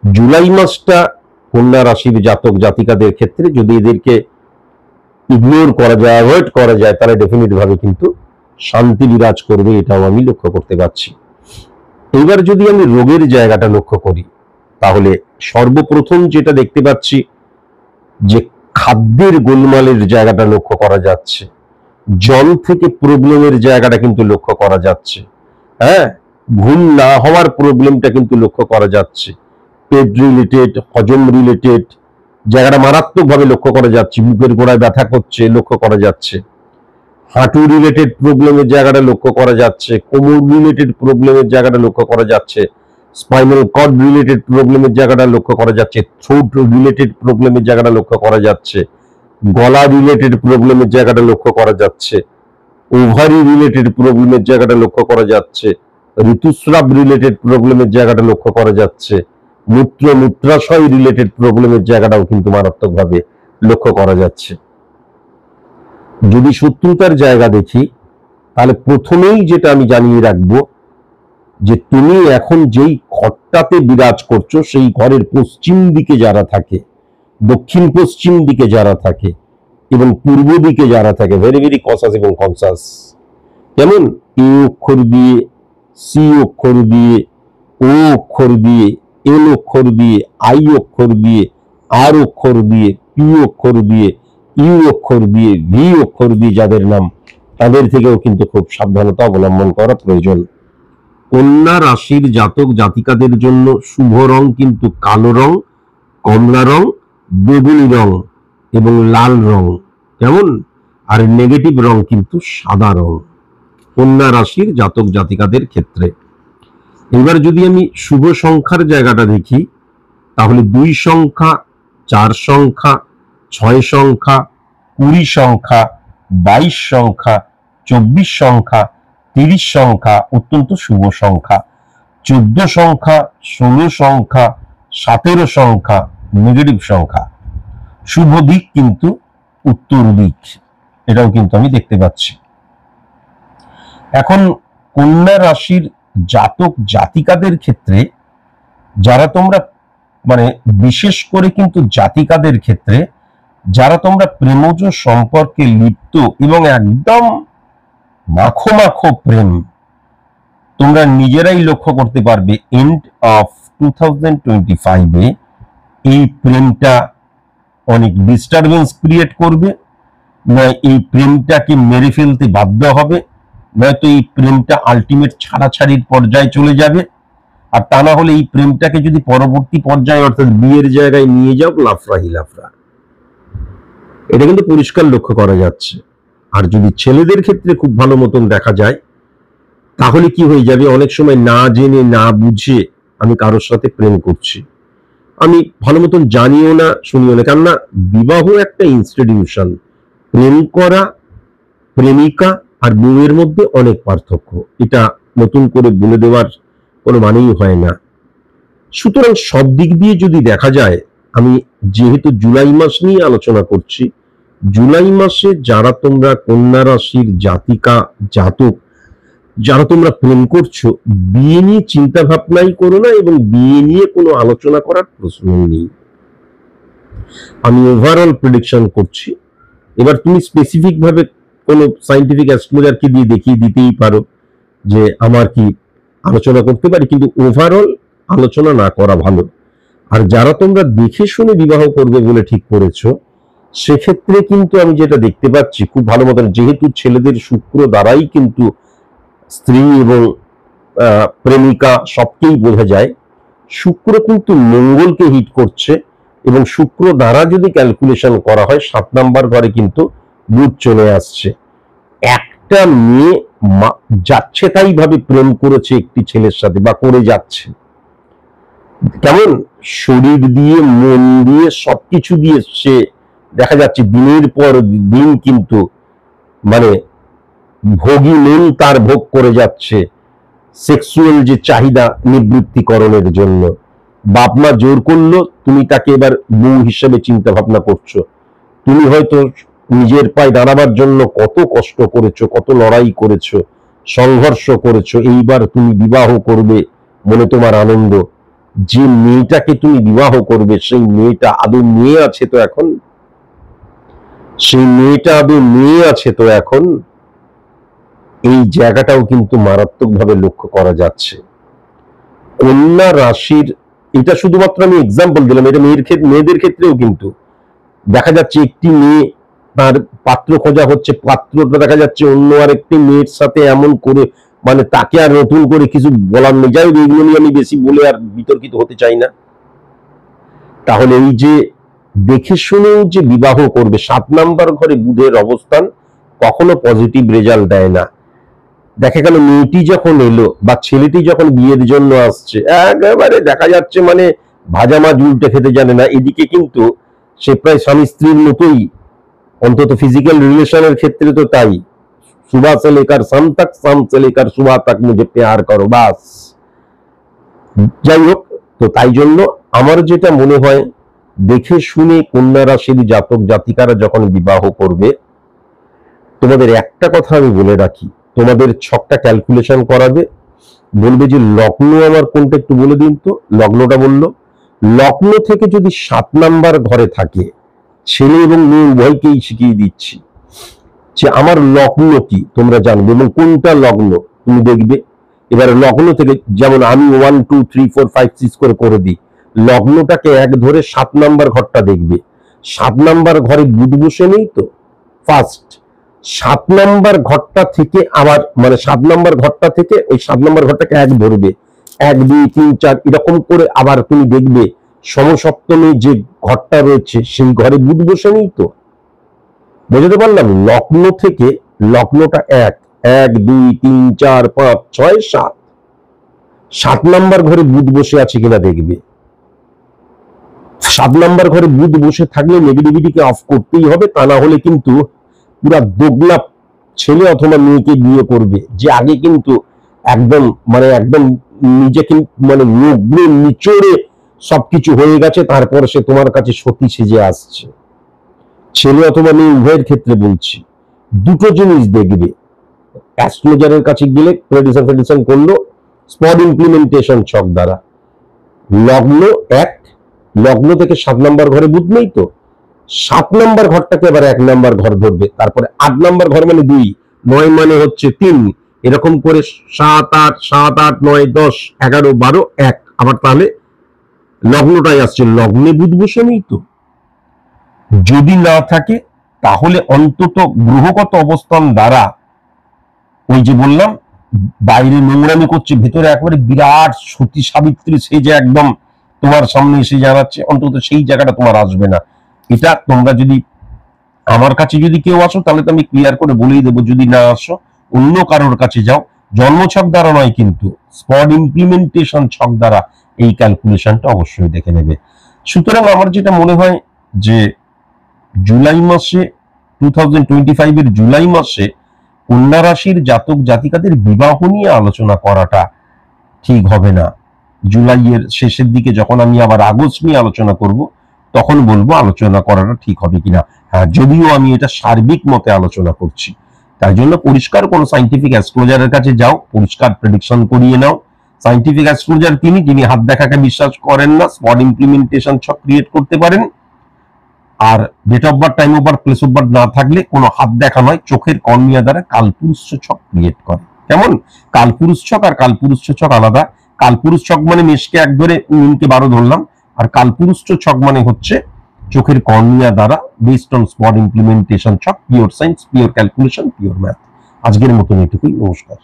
Speaker 1: জুলাই মাসটা কন্যা রাশির জাতক জাতিকাদের ক্ষেত্রে যদি এদেরকে ইগনোর করা যায়, অ্যাভয়েড করা যায়, তাহলে ডেফিনেট ভাবে কিন্তু শান্তি বিরাজ করবে, এটাও আমি লক্ষ্য করতে পারছি। এইবার যদি আমি রোগের জায়গাটা লক্ষ্য করি, তাহলে সর্বপ্রথম যেটা দেখতে পাচ্ছি যে খাদ্যের গোলমালের জায়গাটা লক্ষ্য করা যাচ্ছে, জল থেকে প্রবলেমের জায়গাটা কিন্তু লক্ষ্য করা যাচ্ছে। হ্যাঁ, ঘুম না হওয়ার প্রবলেমটা কিন্তু লক্ষ্য করা যাচ্ছে। পেট রিলেটেড, হজম রিলেটেড জায়গাটা মারাত্মকভাবে লক্ষ্য করা যাচ্ছে। বুকের গোড়ায় ব্যথা করছে লক্ষ্য করা যাচ্ছে। হাঁটু রিলেটেড প্রবলেমের জায়গাটা লক্ষ্য করা যাচ্ছে। কোমর রিলেটেড প্রবলেমের জায়গাটা লক্ষ্য করা যাচ্ছে। স্পাইনাল কর্ড রিলেটেড প্রবলেমের জায়গাটা লক্ষ্য করা যাচ্ছে। থ্রোট রিলেটেড প্রবলেমের জায়গাটা লক্ষ্য করা যাচ্ছে। গলা রিলেটেড প্রবলেমের জায়গাটা লক্ষ্য করা যাচ্ছে। ওভারি রিলেটেড প্রবলেমের জায়গাটা লক্ষ্য করা যাচ্ছে। ঋতুস্রাব রিলেটেড প্রবলেমের জায়গাটা লক্ষ্য করা যাচ্ছে। মূত্রাশয় রিলেটেড প্রবলেমের জায়গাটাও কিন্তু মারাত্মকভাবে লক্ষ্য করা যাচ্ছে। যদি শত্রুতার জায়গা দেখি, তাহলে প্রথমেই যেটা আমি জানিয়ে রাখবো যে তুমি এখন যেই ঘরটাতে বিরাজ করছো, সেই ঘরের পশ্চিম দিকে যারা থাকে, দক্ষিণ পশ্চিম দিকে যারা থাকে এবং পূর্ব দিকে যারা থাকে, ভেরি ভেরি কসাস এবং কনসাস। যেমন এ অক্ষর দিয়ে, সি অক্ষর দিয়ে, ও অক্ষর দিয়ে, এল অক্ষর দিয়ে, আই অক্ষর দিয়ে, আর অক্ষর দিয়ে, পি অক্ষর দিয়ে, ইউ অক্ষর দিয়ে, ভি অক্ষর দিয়ে যাদের নাম, তাদের থেকেও কিন্তু খুব সাবধানতা অবলম্বন করা প্রয়োজন। কন্যা রাশির জাতক জাতিকাদের জন্য শুভ রং কিন্তু কালো রং, কমলা রং, বেগুনি রং এবং লাল রং। কেমন? আর নেগেটিভ রং কিন্তু সাদা রং কন্যা রাশির জাতক জাতিকাদের ক্ষেত্রে। এবার যদি আমি শুভ সংখ্যার জায়গাটা দেখি, তাহলে 2 সংখ্যা, 4 সংখ্যা, 6 সংখ্যা, 20 সংখ্যা, 22 সংখ্যা, 24 সংখ্যা, 30 সংখ্যা অত্যন্ত শুভ সংখ্যা। 14 সংখ্যা, 16 সংখ্যা, 17 সংখ্যা নেগেটিভ সংখ্যা। শুভ দিক কিন্তু উত্তর দিক, এটাও কিন্তু আমি দেখতে পাচ্ছি। এখন কন্যা রাশির জাতক জাতিকাদের ক্ষেত্রে, যারা তোমরা মানে বিশেষ করে কিন্তু জাতিকাদের ক্ষেত্রে যারা তোমরা প্রেমজ সম্পর্কে লিপ্ত এবং একদম মাখো মাখো প্রেম, তোমরা নিজেরাই লক্ষ্য করতে পারবে এন্ড অফ 2025-এ এই প্রেমটা অনেক ডিস্টারবেন্স ক্রিয়েট করবে, নয় এই প্রেমটাকে মেরে ফেলতে বাধ্য হবে, নয়তো এই প্রেমটা আলটিমেট ছাড়াছাড়ির পর্যায়ে চলে যাবে। আর তা না হলে এই প্রেমটাকে যদি পরবর্তী পর্যায়ে অর্থাৎ বিয়ের জায়গায় নিয়ে যাও, লাফরাহি লাফরা। এটা কিন্তু পরিষ্কার লক্ষ্য করা যাচ্ছে। আর যদি ছেলেদের ক্ষেত্রে খুব ভালো মতন দেখা যায়, তাহলে কি হয়ে যাবে, অনেক সময় না জেনে না বুঝে আমি কারোর সাথে প্রেম করছি, আমি ভালো মতন জানিও না শুনিও না। কেননা বিবাহ একটা ইনস্টিটিউশন, প্রেম করা প্রেমিকা আর বউয়ের মধ্যে অনেক পার্থক্য, এটা নতুন করে বলে দেওয়ার কোনো মানেই হয় না। সুতরাং সব দিক দিয়ে যদি দেখা যায়, আমি যেহেতু জুলাই মাস নিয়ে আলোচনা করছি, জুলাই মাসে যারা তোমরা কন্যা রাশির জাতিকা জাতক যারা তোমরা প্রেম করছো, বিয়ে নিয়ে চিন্তা ভাবনাই করো না এবং বিয়ে নিয়ে কোনো আলোচনা করার প্রশ্ন নেই। আমি ওভারঅল প্রেডিকশন করছি। এবার তুমি স্পেসিফিক ভাবে কোনো সাইন্টিফিক অ্যাস্ট্রোলজারকে দিয়ে দেখিয়ে দিতেই পারো যে আমার কি আলোচনা করতে পারি, কিন্তু ওভারঅল আলোচনা না করা ভালো। আর যারা তোমরা দেখে শুনে বিবাহ করবে বলে ঠিক করেছো, সেক্ষেত্রে কিন্তু আমি যেটা দেখতে পাচ্ছি খুব ভালো মতন, যেহেতু ছেলেদের শুক্র দ্বারাই কিন্তু স্ত্রী এবং প্রেমিকা সবকেই বোঝা যায়, শুক্র কিন্তু মঙ্গলকে হিট করছে এবং শুক্র দ্বারা যদি ক্যালকুলেশন করা হয় 7 নাম্বার ঘরে কিন্তু বুধ চলে আসছে। একটা মেয়ে যাচ্ছে তাই ভাবে প্রেম করেছে একটি ছেলের সাথে বা করে যাচ্ছে, কেমন শরীর দিয়ে মন দিয়ে সবকিছু দিয়ে সে দেখা যাচ্ছে দিনের পর দিন কিন্তু মানে ভোগী মন তার ভোগ করে যাচ্ছে সেক্সুয়াল যে চাহিদা নিবৃত্তিকরণের জন্য। বাপ মা জোর করলো, তুমি তাকে এবার বউ হিসেবে চিন্তা ভাবনা করছো। তুমি হয়তো নিজের পায়ে দাঁড়াবার জন্য কত কষ্ট করেছো, কত লড়াই করেছো, সংঘর্ষ করেছো, এইবার তুমি বিবাহ করবে মনে তোমার আনন্দ। যে মেয়েটাকে তুমি বিবাহ করবে সেই মেয়েটা আদৌ মেয়ে আছে তো এখন, সেই মেয়েটা আদৌ মেয়ে আছে তো এখন, এই জায়গাটাও কিন্তু মারাত্মকভাবে লক্ষ্য করা যাচ্ছে। কন্যা রাশির, এটা শুধুমাত্র আমি এক্সাম্পল দিলাম, এটা মেয়েদের ক্ষেত্রেও কিন্তু দেখা যাচ্ছে একটি মেয়ে তার পাত্র খোঁজা হচ্ছে, পাত্রটা দেখা যাচ্ছে অন্য আরেকটি মেয়ের সাথে এমন করে, মানে তাকে আর নতুন করে কিছু বলার নেই। যাই হোক, এগুলো নিয়ে আমি বেশি বলে আর বিতর্কিত হতে চাই না। তাহলে এই যে দেখে শুনেও যে বিবাহ করবে, 7 নাম্বার ঘরে বুধের অবস্থান কখনো পজিটিভ রেজাল্ট দেয় না। দেখা গেল মেয়েটি যখন এলো বা ছেলেটি যখন বিয়ের জন্য আসছে, একেবারে দেখা যাচ্ছে মানে ভাজা মাছ উল্টে খেতে জানে না। এদিকে কিন্তু সে প্রায় স্বামী স্ত্রীর মতোই, অন্তত ফিজিক্যাল রিলেশনের ক্ষেত্রে তো তাই, সুবহ সে লেকার শাম তক, শাম সে লেকার সুবহ তক মুঝে প্যার করো, বাস। যাই হোক, তো তাই জন্য আমার যেটা মনে হয়, দেখে শুনে কন্যা রাশির জাতক জাতিকারা যখন বিবাহ করবে, তোমাদের একটা কথা আমি বলে রাখি, তোমাদের ছকটা ক্যালকুলেশন করাবে, বলবে যে লগ্ন আমার কোনটা একটু বলে দিন তো। লগ্নটা বললো, লগ্ন থেকে যদি 7 নাম্বার ঘরে থাকে, ছেলে এবং মেয়ে উভয়কেই শিখিয়ে দিচ্ছি যে আমার লগ্ন কি তোমরা জানবে এবং কোনটা লগ্ন তুমি দেখবে। এবার লগ্ন থেকে, যেমন আমি 1 2 3 4 5 6 করে দিই, লগ্নটাকে 1 ধরে 7 নাম্বার ঘরটা দেখবে। 7 নাম্বার ঘরে বুধ বসে নেই তো, ফার্স্ট 7 নাম্বার ঘরটা থেকে আবার, মানে 7 নাম্বার ঘরটা থেকে ওই 7 নাম্বার ঘরটাকে 1 ধরবে, 1 2 3 4 এরকম করে আবার তুমি দেখবে সমসপ্তমে যে ঘরটা রয়েছে সেই ঘরে বুধ বসে নেই তো। বুঝতে পারলাম? লগ্ন থেকে লগ্নটা 1 1 2 3 4 5 6 7, 7 নাম্বার ঘরে বুধ বসে আছে কিনা দেখবে। 7 নাম্বার ঘরে বুধ বসে থাকলে নেগেটিভিটিকে অফ করতেই হবে, তা না হলে কিন্তু পুরা দোগলা ছেলে অথবা মেয়েকে বিয়ে করবে, যে আগে কিন্তু একদম মানে একদম নিজেকে মানে নিচড়ে সবকিছু হয়ে গেছে, তারপর সে তোমার কাছে সতী সেজে আসছে। ছেলে অথবা মেয়ে উভয়ের ক্ষেত্রে বলছি, দুটো জিনিস দেখবে। অ্যাস্ট্রোলজারের কাছে গেলে প্রেডিকশন করলো স্পট ইমপ্লিমেন্টেশন ছক দ্বারা। লগ্ন 1, লগ্ন থেকে 7 নম্বর ঘরে বুধ নেই তো, 7 নম্বর ঘরটাকে এবার 1 নম্বর ঘর ধরবে, তারপরে 8 নম্বর ঘর মানে 2, 9 মানে হচ্ছে 3, এরকম করে 7, 8, 7, 8, 9, 10, 11, 12, 1, আবার তাহলে লগ্নটাই আসছে, লগ্নে বুধ বসে নেই তো। যদি না থাকে তাহলে অন্তত গ্রহগত অবস্থান দ্বারা, ওই যে বললাম বাইরে নোংরামি করছে, ভেতরে একেবারে বিরাট সতী সাবিত্রী সেই যে একদম তোমার সামনে এসে জানাচ্ছে, অন্তত সেই জায়গাটা তোমার আসবে না। এটা তোমরা যদি আমার কাছে যদি কেউ আসো তাহলে তো আমি ক্লিয়ার করে বলেই দেবো, যদি না আসো অন্য কারোর কাছে যাও, জন্মছক দ্বারা নয় কিন্তু স্পট ইমপ্লিমেন্টেশন ছক দ্বারা এই ক্যালকুলেশনটা অবশ্যই দেখে নেবে। সুতরাং আমার যেটা মনে হয় যে জুলাই মাসে 2025 এর জুলাই মাসে কন্যা রাশির জাতক জাতিকাদের বিবাহ নিয়ে আলোচনা করাটা ঠিক হবে না। জুলাইয়ের শেষের দিকে যখন আমি আবার আগস্ট নিয়ে আলোচনা করব তখন বলবো আলোচনা করাটা ঠিক হবে কিনা। হ্যাঁ, যদিও আমি এটা সার্বিক মতে আলোচনা করছি, তাই জন্য পরিষ্কার কোনো সাইন্টিফিক অ্যাস্ট্রোলজারের কাছে যাও, পরিষ্কার প্রেডিকশন করিয়ে নাও। সাইন্টিফিক অ্যাস্ট্রোলজার তিনি হাত দেখাকে বিশ্বাস করেন না, স্পট ইমপ্লিমেন্টেশন ছক ক্রিয়েট করতে পারেন। আর date of birth, time of birth, place of birth না থাকলে কোনো হাত দেখা নয়, চোখের কর্নিয়া দ্বারা কালপুরুষ ছক ক্রিয়েট করে। কেমন? কালপুরুষ ছক আর কালপুরুষ ছক আলাদা। কালপুরুষ ছক মানে মেষকে 1 ধরে মিনকে 12 ধরলাম, আর কালপুরুষ ছক মানে হচ্ছে চোখের কর্নিয়া দ্বারা বেসড অন স্পট ইমপ্লিমেন্টেশন ছক, pure science, pure calculation, pure math. আজকের মতন এটুকুই, নমস্কার।